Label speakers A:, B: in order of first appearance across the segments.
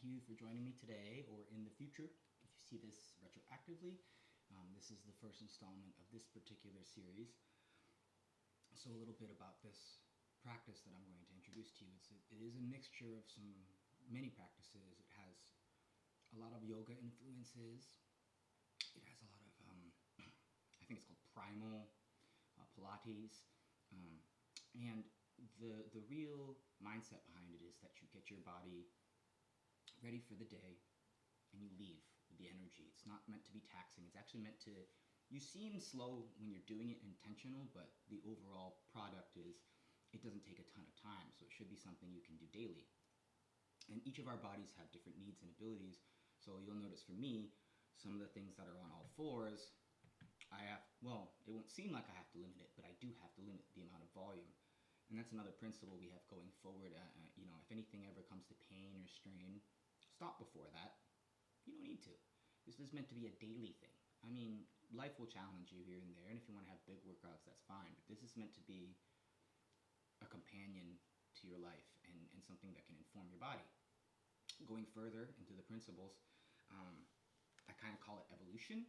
A: thank you for joining me today or in the future. If you see this retroactively, this is the first installment of this particular series. So a little bit about this practice that I'm going to introduce to you. It is a mixture of many practices. It has a lot of yoga influences. It has a lot of, I think it's called primal Pilates. And the real mindset behind it is that you get your body ready for the day and you leave with the energy. It's not meant to be taxing. It's actually meant to, you seem slow when you're doing it intentional, but the overall product is, it doesn't take a ton of time, so it should be something you can do daily. And each of our bodies have different needs and abilities, so you'll notice for me, some of the things that are on all fours, it won't seem like I have to limit it, but I do have to limit the amount of volume. And that's another principle we have going forward. If anything ever comes to pain or strain, stop before that. You don't need to. This is meant to be a daily thing. I mean, life will challenge you here and there, and if you want to have big workouts, that's fine. But this is meant to be a companion to your life and something that can inform your body. Going further into the principles, I kind of call it evolution.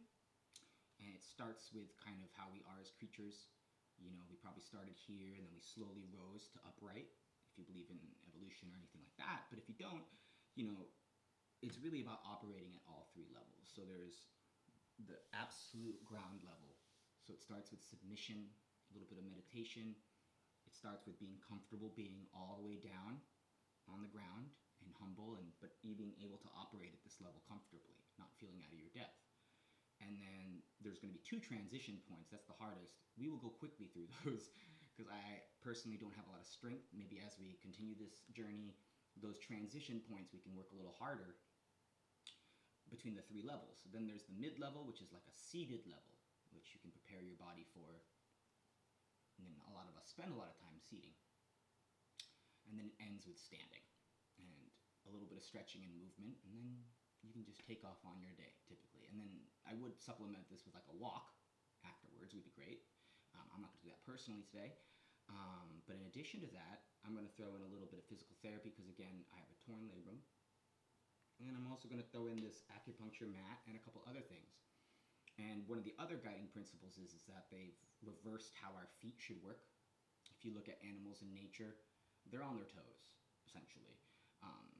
A: And it starts with kind of how we are as creatures. We probably started here and then we slowly rose to upright, if you believe in evolution or anything like that. But if you don't, it's really about operating at all three levels. So there's the absolute ground level. So it starts with submission, a little bit of meditation. It starts with being comfortable being all the way down on the ground and humble, but being able to operate at this level comfortably, not feeling out of your depth. And then there's going to be two transition points. That's the hardest. We will go quickly through those because I personally don't have a lot of strength. Maybe as we continue this journey, those transition points we can work a little harder between the three levels. So then there's the mid-level, which is like a seated level, which you can prepare your body for. And then a lot of us spend a lot of time seating. And then it ends with standing and a little bit of stretching and movement, and then you can just take off on your day, typically. And then I would supplement this with like a walk afterwards, would be great. I'm not going to do that personally today. But in addition to that, I'm going to throw in a little bit of physical therapy because, again, I have a torn labrum. And then I'm also going to throw in this acupuncture mat and a couple other things. And one of the other guiding principles is that they've reversed how our feet should work. If you look at animals in nature, they're on their toes, essentially.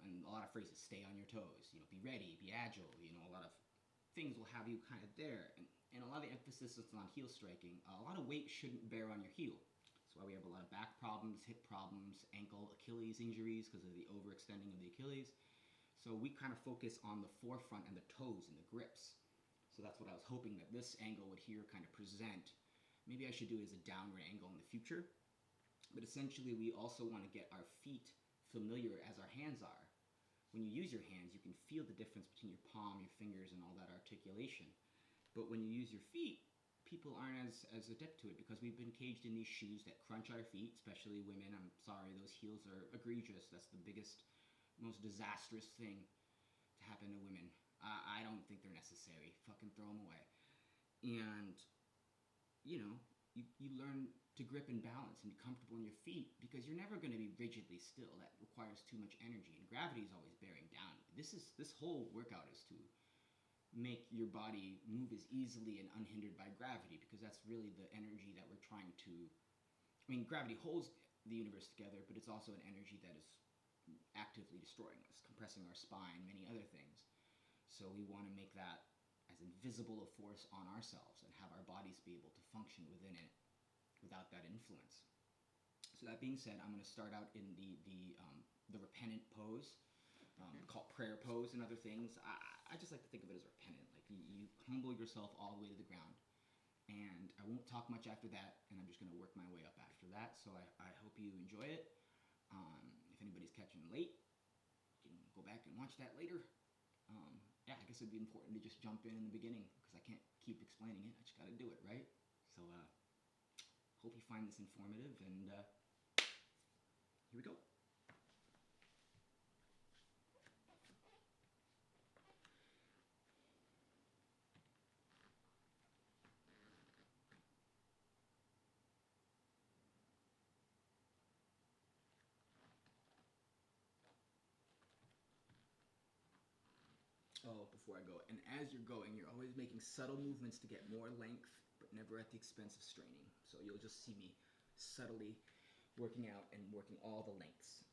A: And a lot of phrases, stay on your toes, be ready, be agile, a lot of things will have you kind of there. And a lot of the emphasis is on heel striking. A lot of weight shouldn't bear on your heel. That's why we have a lot of back problems, hip problems, ankle, Achilles injuries because of the overextending of the Achilles. So we kind of focus on the forefront and the toes and the grips. So that's what I was hoping that this angle would here kind of present. Maybe I should do it as a downward angle in the future. But essentially we also want to get our feet familiar as our hands are. When you use your hands, you can feel the difference between your palm, your fingers, and all that articulation. But when you use your feet, people aren't as adept to it because we've been caged in these shoes that crunch our feet, especially women. I'm sorry, those heels are egregious. That's the biggest, most disastrous thing to happen to women. I don't think they're necessary. Fucking throw them away. And, you learn to grip and balance and be comfortable in your feet because you're never going to be rigidly still. That requires too much energy, and gravity is always bearing down. This whole workout is to make your body move as easily and unhindered by gravity because that's really the energy that we're trying to. Gravity holds the universe together, but it's also an energy that is actively destroying us, compressing our spine, many other things. So we want to make that as invisible a force on ourselves and have our bodies be able to function within it without that influence. So that being said, I'm going to start out in the repentant pose, called prayer pose and other things. I just like to think of it as repentant. Like you humble yourself all the way to the ground. And I won't talk much after that, and I'm just going to work my way up after that. So I hope you enjoy it. If anybody's catching late, you can go back and watch that later. I guess it'd be important to just jump in the beginning because I can't keep explaining it. I just got to do it, right? So hope you find this informative, and here we go. Oh, before I go. And as you're going, you're always making subtle movements to get more length, but never at the expense of straining. So you'll just see me subtly working out and working all the lengths.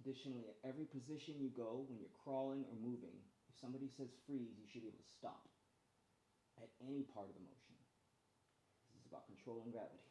A: Additionally, at every position you go, when you're crawling or moving, if somebody says freeze, you should be able to stop at any part of the motion. This is about controlling gravity.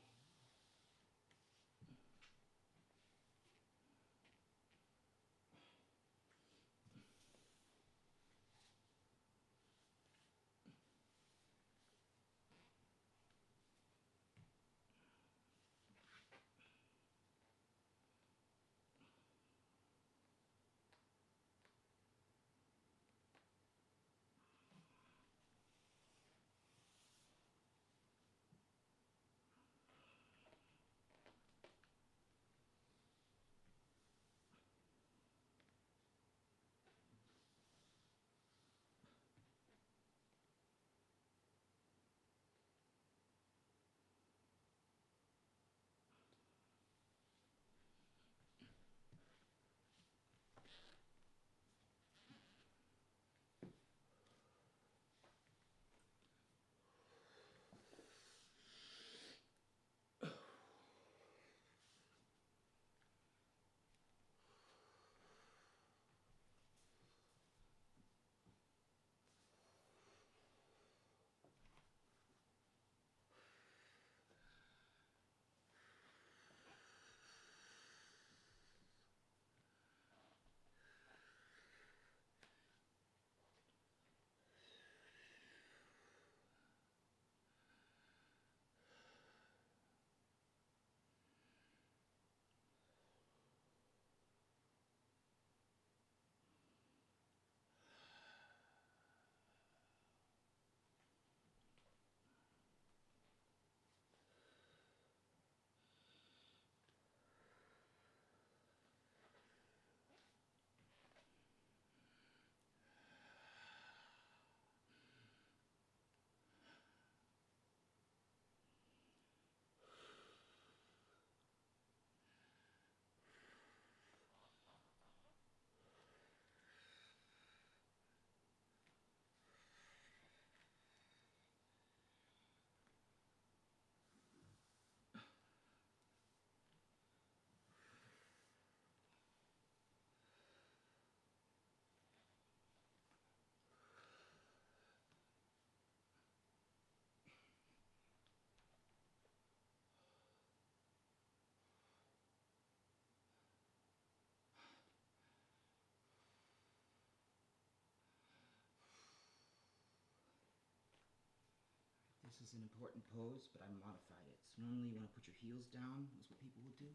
A: this is an important pose, but I modified it. So normally you want to put your heels down, is what people would do.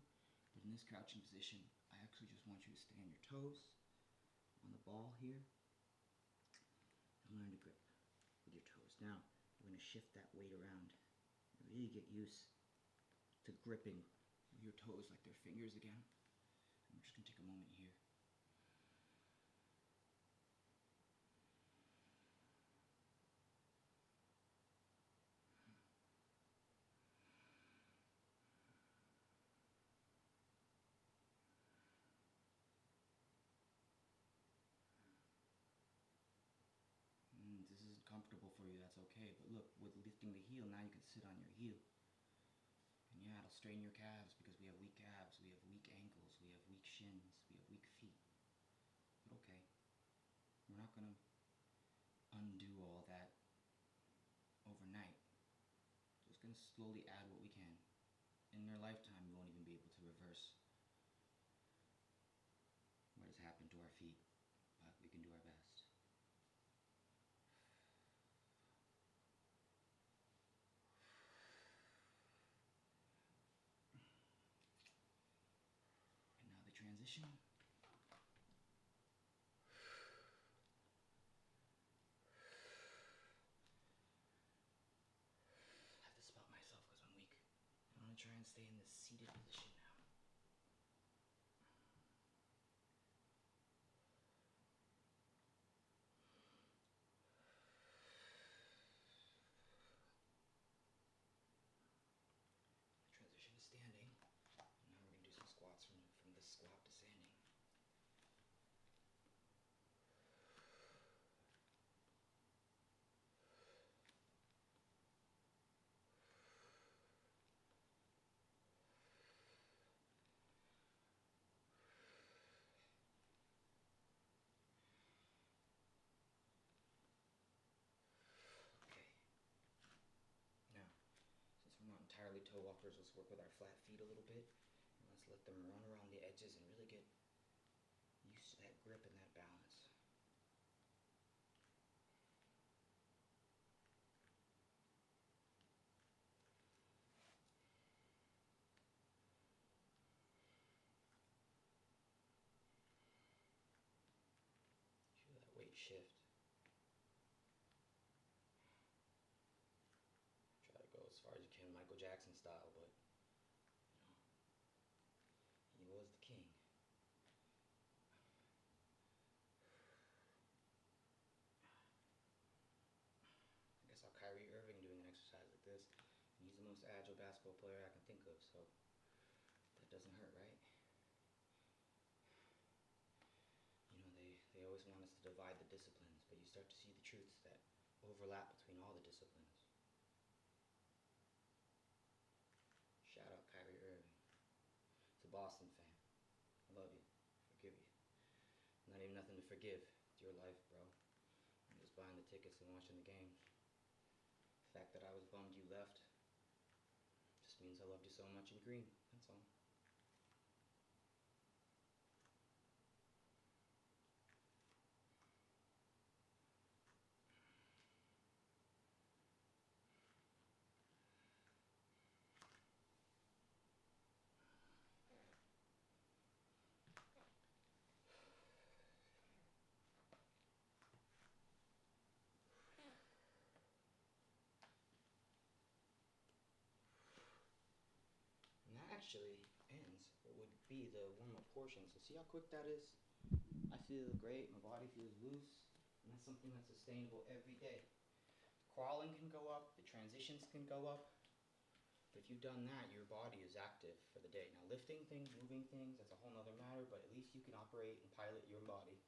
A: But in this crouching position, I actually just want you to stay on your toes, on the ball here, and learn to grip with your toes. Now, we're going to shift that weight around and really get used to gripping with your toes like they're fingers again. And we're just going to take a moment here. This isn't comfortable for you, that's okay. But look, with lifting the heel, now you can sit on your heel. And yeah, it'll strain your calves because we have weak calves, we have weak ankles, we have weak shins, we have weak feet. But okay, we're not going to undo all that overnight. Just going to slowly add what we can. In their lifetime, we won't even be able to reverse what has happened to our feet, but we can do our best. And now the transition. I have to spot myself because I'm weak. I'm going to try and stay in this seated position now. Transition to standing. And now we're going to do some squats from this squat to standing. Not entirely toe walkers, let's work with our flat feet a little bit, and let's let them run around the edges and really get used to that grip and that balance. Feel that weight shift. Try to go as far as you can Michael Jackson style, but he was the king. I guess saw Kyrie Irving doing an exercise like this, and he's the most agile basketball player I can think of, so that doesn't hurt, right? You know, they always want us to divide the disciplines, but you start to see the truths that overlap between all the disciplines. Shout out Kyrie Irving. It's a Boston fan. I love you. Forgive you. Not even nothing to forgive. It's your life, bro. I'm just buying the tickets and watching the game. The fact that I was bummed you left just means I loved you so much in green. That's all. Actually ends what would be the warm-up portion. So see how quick that is? I feel great, my body feels loose, and that's something that's sustainable every day. Crawling can go up, the transitions can go up, but if you've done that, your body is active for the day. Now lifting things, moving things, that's a whole nother matter, but at least you can operate and pilot your body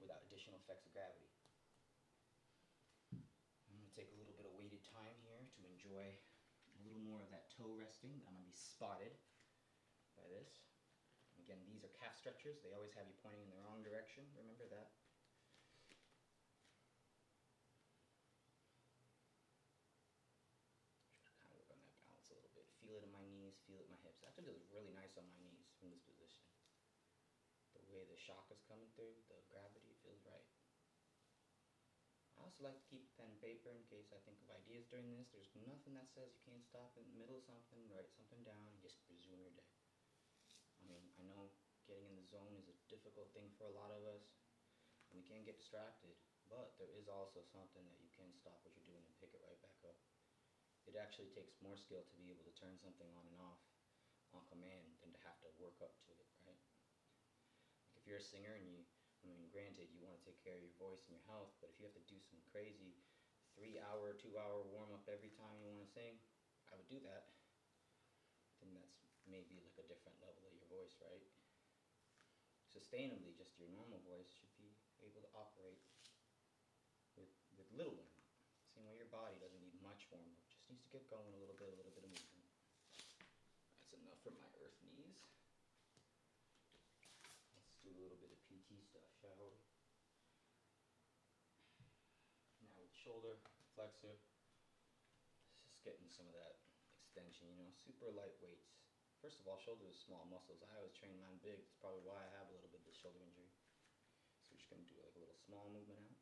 A: without additional effects of gravity. I'm going to take a little bit of weighted time here to enjoy a little more of that toe resting, but I'm going to be spotted by this. Again, these are calf stretchers. They always have you pointing in the wrong direction. Remember that. Try to kind of work on that balance a little bit. Feel it in my knees, feel it in my hips. That feels really nice on my knees from this position. The way the shock is coming through, the gravity feels right. I
B: also like to keep a pen and paper in case I think of ideas during this. There's nothing that says you can't stop in the middle of something, write something down, and just resume your day. I mean, I know getting in the zone is a difficult thing for a lot of us, and we can get distracted, but there is also something that you can stop what you're doing and pick it right back up. It actually takes more skill to be able to turn something on and off on command than to have to work up to it, right? Like if you're a singer and I mean, granted, you want to take care of your voice and your health, but if you have to do some crazy 3 hour, 2 hour warm up every time you want to sing, I would do that. Then that's maybe like a different level of your voice, right? Sustainably, just your normal voice should be able to operate with little warm up. Same way your body doesn't need much warm up, just needs to get going a little bit of movement. That's enough for my earth knees. Let's do a little bit of PT stuff, shall we? Now with shoulder flexor, just getting some of that extension, super light weights. First of all, shoulder is small muscles. I always train mine big. That's probably why I have a little bit of this shoulder injury. So we're just going to do like a little small movement out.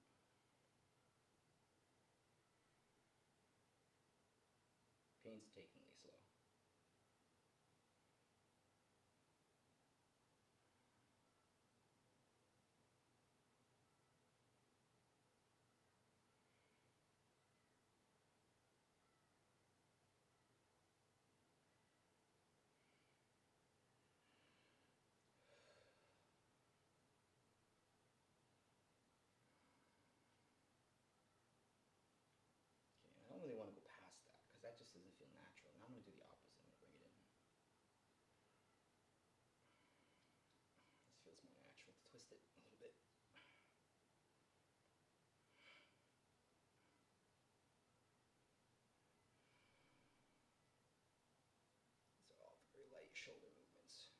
B: Painstakingly slow. Okay, I don't really want to go past that because that just doesn't feel natural. Now I'm going to do the opposite. I'm going to bring it in. This feels more natural to twist it a little bit. These are all very light shoulder movements.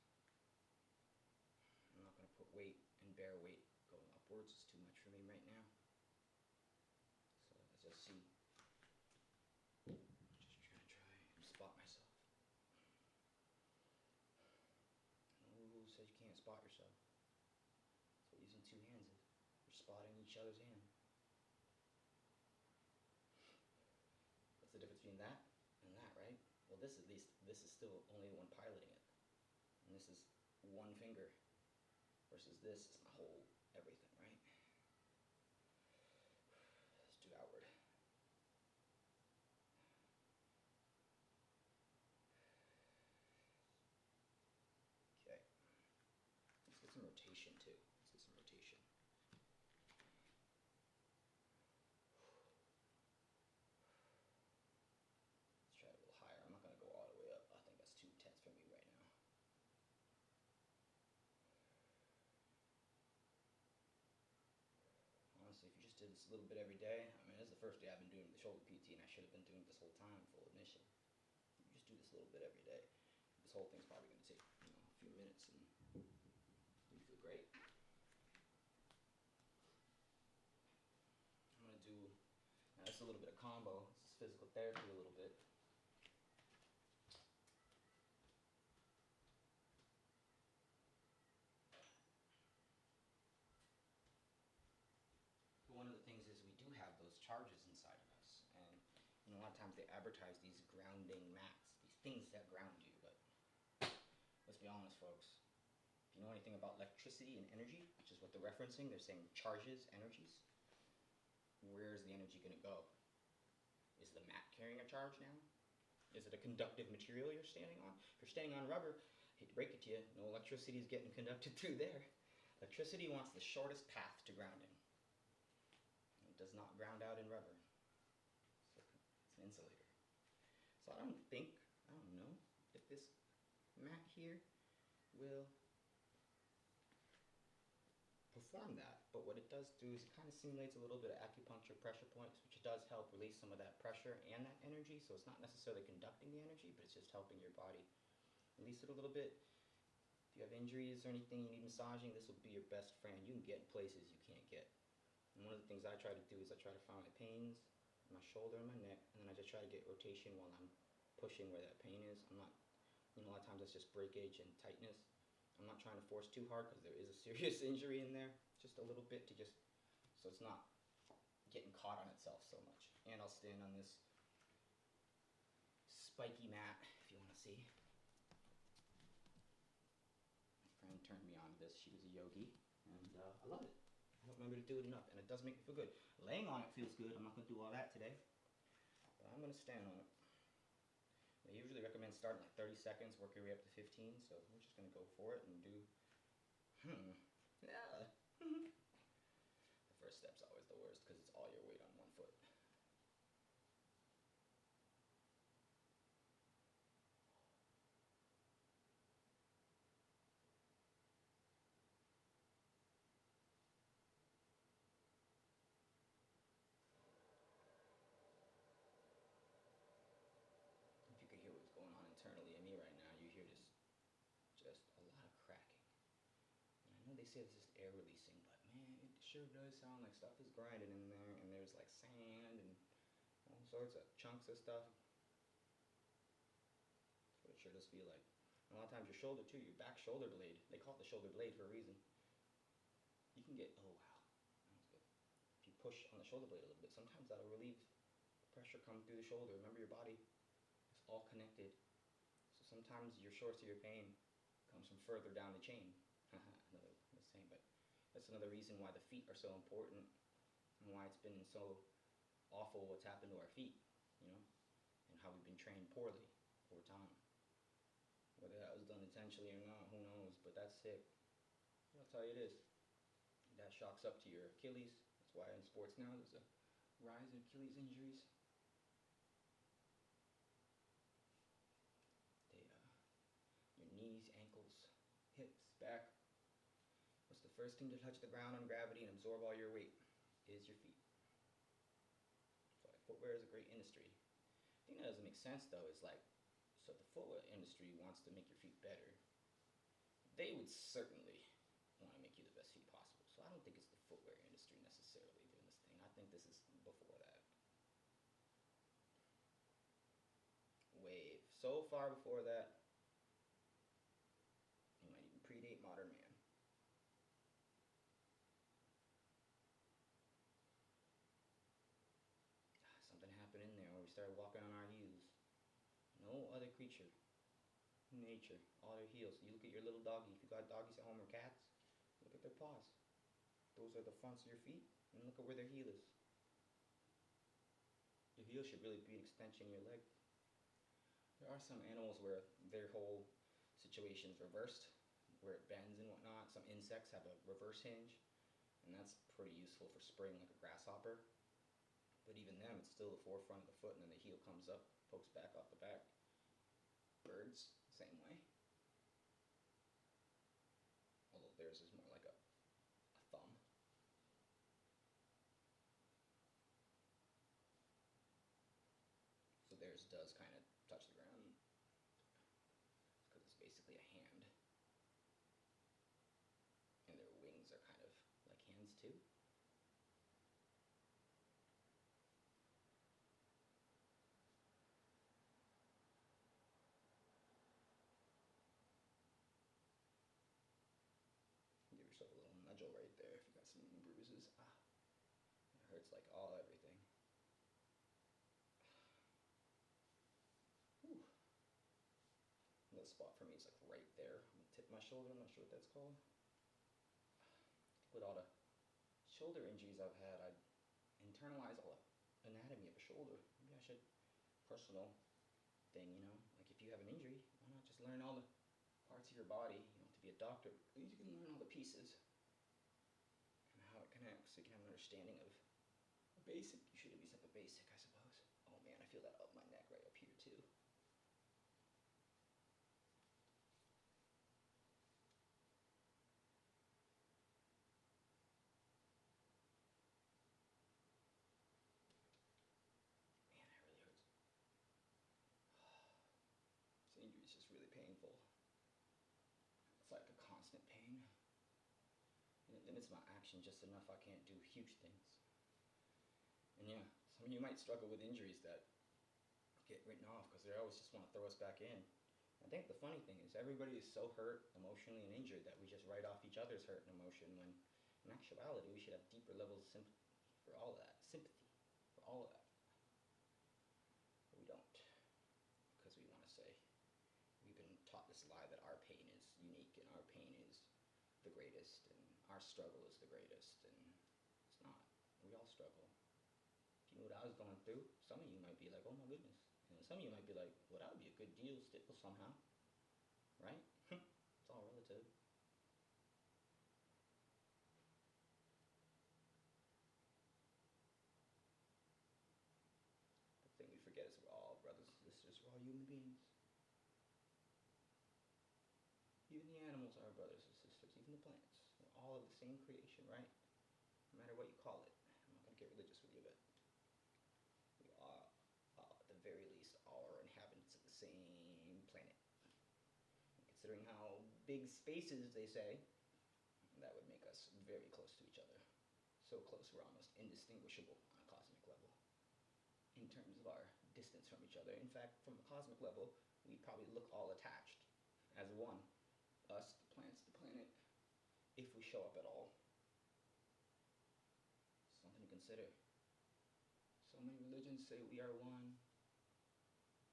B: I'm not going to put weight and bear weight going upwards. It's too much for me right now. So as you'll see, just try and spot myself. No rule says you can't spot yourself. That's what using two hands is. You're spotting each other's hand. What's the difference between that and that, right? Well, this is still only the one piloting it. And this is one finger versus this is my whole everything, right? Let's do outward. Okay. Let's get some rotation too. Let's get some rotation. Let's try it a little higher. I'm not going to go all the way up. I think that's too intense for me right now. Honestly, if you just did this a little bit every day, I mean, this is the first day I've been doing the shoulder PT, and I should have been doing it this whole time, full admission. You just do this a little bit every day. This whole thing's probably going to take, a few minutes, and you feel great. I'm going to do, now this is a little bit of combo. This is physical therapy a little bit. One of the things is we do have those charges inside of us, and a lot of times they advertise these grounding mats, these things that ground you, but let's be honest, folks. If you know anything about electricity and energy, which is what they're referencing, they're saying charges, energies. Where's the energy going to go? Is the mat carrying a charge now? Is it a conductive material you're standing on? If you're standing on rubber, I hate to break it to you, no electricity is getting conducted through there. Electricity wants the shortest path to grounding. It does not ground out in rubber. So it's an insulator. So I don't know if this mat here will perform that, but what it does do is it kind of simulates a little bit of acupuncture pressure points, which does help release some of that pressure and that energy. So it's not necessarily conducting the energy, but it's just helping your body release it a little bit. If you have injuries or anything you need massaging, this will be your best friend. You can get in places you can't get. And one of the things I try to do is I try to find my pains in my shoulder and my neck, and then I just try to get rotation while I'm pushing where that pain is. I'm not, a lot of times it's just breakage and tightness. I'm not trying to force too hard because there is a serious injury in there. Just a little bit to just, so it's not getting caught on itself so much. And I'll stand on this spiky mat if you want to see. My friend turned me on to this. She was a yogi, and I love it. I don't remember to do it enough, and it does make me feel good. Laying on it feels good. I'm not going to do all that today, but I'm going to stand on it. They usually recommend starting like 30 seconds, work your way up to 15, so we're just going to go for it and do, yeah. The first step's always the worst because it's all your weight on one foot. If you could hear what's going on internally in me right now, you hear just a lot of cracking. And I know they say this is air releasing, but man, it sure does sound like stuff is grinding in there, and there's like sand and all sorts of chunks of stuff. That's what it sure does feel like. And a lot of times your shoulder too, your back shoulder blade, they call it the shoulder blade for a reason. You can get, oh wow, that was good. If you push on the shoulder blade a little bit, sometimes that'll relieve pressure coming through the shoulder. Remember, your body is all connected. So sometimes your source of your pain comes from further down the chain. Another saying, but that's another reason why the feet are so important and why it's been so awful what's happened to our feet, you know, and how we've been trained poorly over time. Whether that was done intentionally or not, who knows, but that's sick. I'll tell you this, that shocks up to your Achilles. That's why in sports now there's a rise in Achilles injuries. Your knees, ankles, hips, back. What's the first thing to touch the ground on gravity and absorb all your weight? Is your feet. So like, footwear is a great industry. The thing that doesn't make sense though is like, so the footwear industry wants to make your feet better. They would certainly want to make you the best feet possible. So I don't think it's the footwear industry necessarily doing this thing. I think this is before that. Wave. So far before that, it might even predate modern man. Something happened in there where we started walking on our heels. No other creature, nature, all their heels. You look at your little doggy. If you got doggies at home or cats, look at their paws. Those are the fronts of your feet, and look at where their heel is. Your heel should really be an extension of your leg. There are some animals where their whole situation is reversed, where it bends and whatnot. Some insects have a reverse hinge, and that's pretty useful for spraying like a grasshopper. But even them, it's still the forefront of the foot, and then the heel comes up, pokes back off the back. Birds, same way. Although theirs is more like a thumb. So theirs does kind of touch the ground, because it's basically a hand. And their wings are kind of like hands too. Give yourself a little nudgel right there if you got some bruises. It hurts like all everything. Whew. The spot for me is like right there on the tip of my shoulder. I'm not sure what that's called. With all the shoulder injuries I've had, I internalize all the anatomy of a shoulder. Maybe I should, personal thing, you know, like if you have an injury, why not just learn all the parts of your body? You don't have to be a doctor, but at least you can learn all the pieces and how it connects, so you can have an understanding of a basic. You should at least have a basic, I suppose. Oh man, I feel that up my neck right up here too. Man, that really hurts. This injury is just really painful. It's like a constant pain. And it limits my action just enough I can't do huge things. And yeah, some of you might struggle with injuries that get written off because they always just want to throw us back in. I think the funny thing is everybody is so hurt emotionally and injured that we just write off each other's hurt and emotion, when in actuality we should have deeper levels of sympathy for for all of that, sympathy for all of that. But we don't, because we want to say, we've been taught this lie that our pain is unique and our pain is the greatest and our struggle is the greatest, and it's not. We all struggle. If you knew what I was going through, some of you might be like, oh my goodness. And some of you might be like, well, that would be a good deal still somehow, right? It's all relative. The thing we forget is we're all brothers and sisters, we're all human beings. Even the animals are our brothers and sisters, even the plants. We're all of the same creation, right? No matter what you call it. I'm not going to get religious with you, but we are, at the very least, all are inhabitants of the same planet. And considering how big space is, they say, that would make us very close to each other. So close we're almost indistinguishable on a cosmic level in terms of our distance from each other. In fact, from a cosmic level, we'd probably look all attached as one. Us, the plants, the planet, if we show up at all. Something to consider. So many religions say we are one,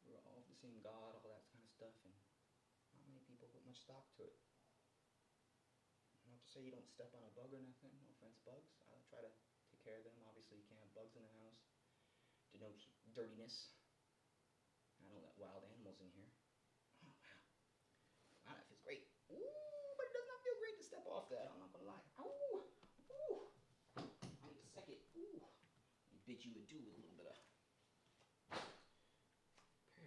B: we're all the same God, all that kind of stuff, and not many people put much stock to it. Not to say you don't step on a bug or nothing, no offense bugs, I try to take care of them. Obviously you can't have bugs in the house, denotes dirtiness. I don't let wild animals in here. Oh wow, wow, that feels great. Ooh, but it does not feel great to step off that, I'm not gonna lie. Ooh, ooh, I need a second. Ooh, I bid you adieu with a little bit of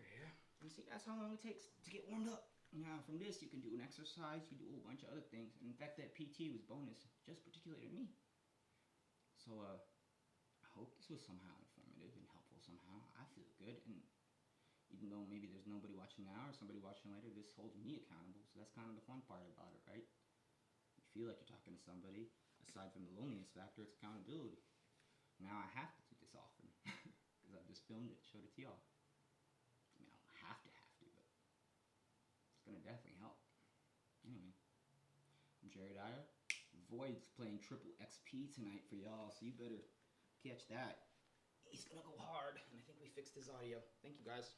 B: here. And see, that's how long it takes to get warmed up. Now, from this, you can do an exercise, you can do a whole bunch of other things. And in fact, that PT was bonus, just particularly to me. So, I hope this was somehow informative and helpful somehow. I feel good, and even though maybe there's nobody watching now or somebody watching later, this holds me accountable. So that's kind of the fun part about it, right? You feel like you're talking to somebody. Aside from the loneliness factor, it's accountability. Now I have to do this often because I've just filmed it, showed it to y'all. I mean, I don't have to, but it's gonna definitely help. Anyway, I'm Jared Dyer. Void's playing triple XP tonight for y'all, so you better catch that. He's gonna go hard, and I think we fixed his audio. Thank you, guys.